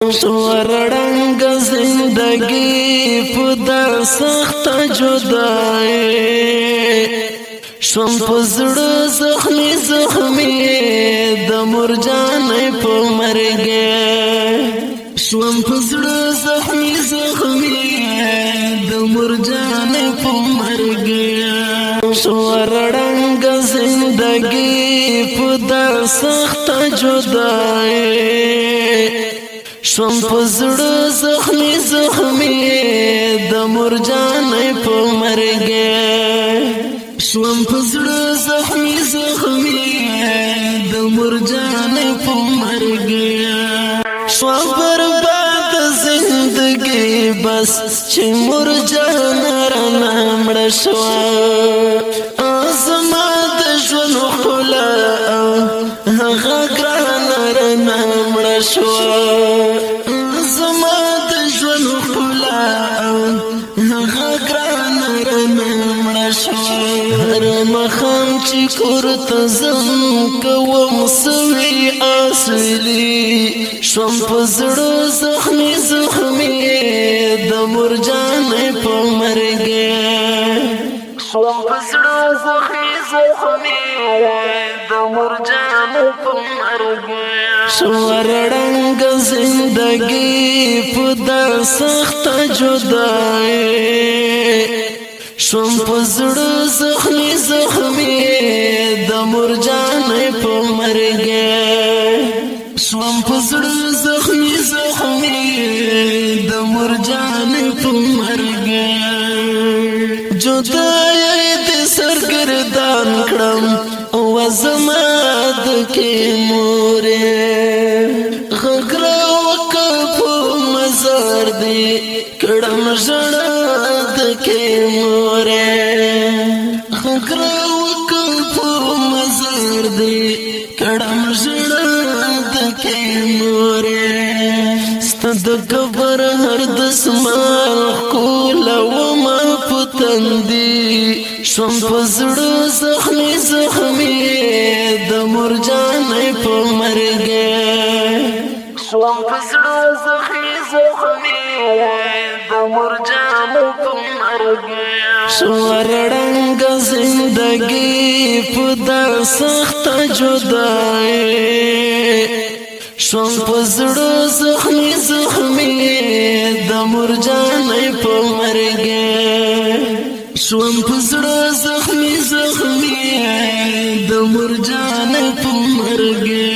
ورړنګ زندگی پدا سخت جدائی شوم پزړه زخمی زخمی د مرجان په مرګه شوم پزړه زخمی زخمی د مرجان په مرګه ورړنګ زندگی پدا سخت جدائی شوم پزړه زخمی زخمی د مرجان په مرګه شوم پزړه زخمی زخمی د مرجان په مرګه شو برباد زندگی بس چې مرجان رانه مړ شو ازما د ژوند خلا هغه ګران رانه مړ شو مخام چی کورت زم کوم سوی اصلی شوم پزړه زخمی زخمی د مرجان په مرګه شوم پزړه زخمی زخمی د مرجان په مرګه ورړنګ زندگی پدا سخت جدائی شوم پزړه زخمی زخمی د مرجان په مرګه شوم پزړه زخمی زخمی د مرجان په مرګه جدای د سرګردان کړم او زما د کې مورې غږرا وکړو مزار دی کړم ژړا د کې مورې غږرا وکړو مزار دی کړم ژړا د کې مورې ستد قبر هر د سمال کولا و ما پتندي شوم پزړه زخمی زخمی د مرجان په مرګه شوم پزړه زخمی زخمی د مرجان په مرګه ورړنګ زندگی پدا سخت جدائی شوم پزړه زخمی زخمی د مرجان په مرګه شوم پزړه زخمی زخمی د مرجان په مرګه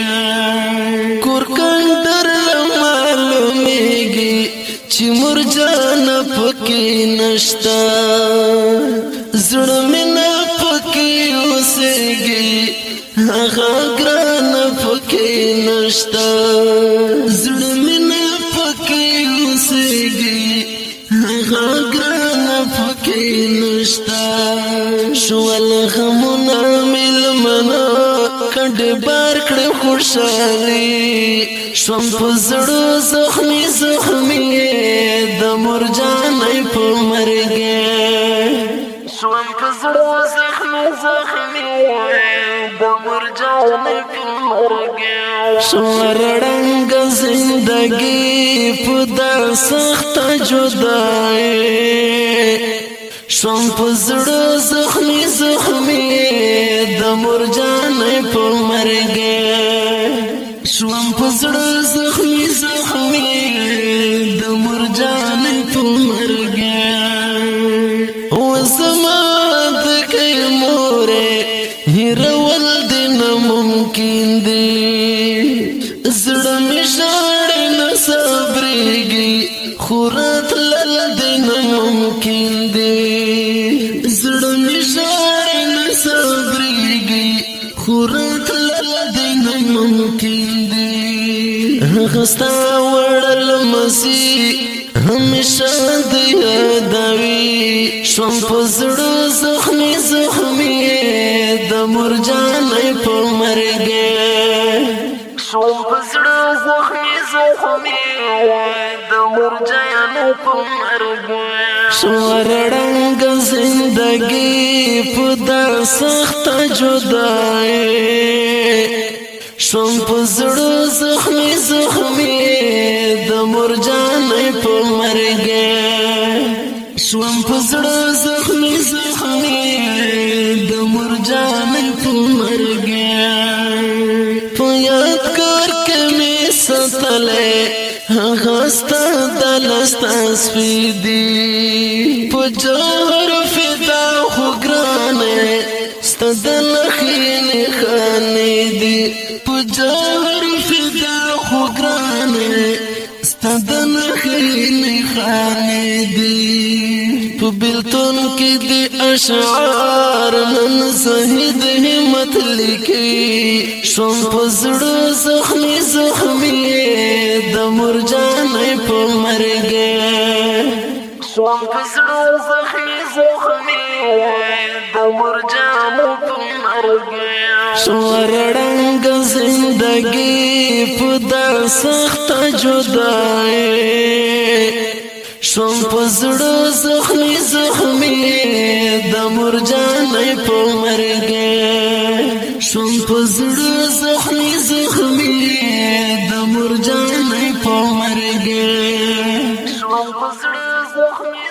کور کندر معلومیږي چې مرجان پکې نشتا زړه مې نه پکې اوسېږي هغه ګران پکې نشتا زړه مې نه پکې اوسېږي هغه ګران پکې نشتا شول غمونه ملمنا کډ بار کړ خوشالي شوم پزړه زخمی زخمی د مرجان په مرګه شوم پزړه زخمی زخمی د مرجان په مرګه ورړنګ زندگی پدا سخت جدائی شوم پزړه زخمی زخمی د مرجان په مرګه شوم پزړه زخمی زخمی د مرجان په مرګه او زما د کې مورې هیرول دین ممکن دی زړه مې شاړې نه صبرېږي خورت لل دین ممکن دی زړه مې شاړې نه صبرېږي خورت لل دین ممکن دی غستا وړل مسی همیشه د یادوي شوم پزړه زخمی زخمی د مرجان په مرګه شوم پزړه زخمی زخمی د مرجان په مرګه ورړنګ زندگی پدا سخت جدائی شوم پزړو زخمی زخمی د مرجان په مرګ شوم پزړو زخمی زخمی د مرجان په مرګ په یاد کار کې می ستلې هغه ستا دلستا سپیدي په جوهر فدا خو ګرانه ستدل خین خانې دي په جوهر فدا خو ګرانه ستدل خین خانې دي په بلتون کې دي اشعار من زهید همت لیکي شوم پزړو زخمی زخمی د مرجان په مرګ شوم پزړو زخمی زخمی د مرجان په مرګ شورړنګ زندگی په د سخت جدای شوم پزړو زخمی زخمی د مرجان په مرګ شوم پزړو زخمی زخمی د مرجان په مرګ شوم پزړو زخمی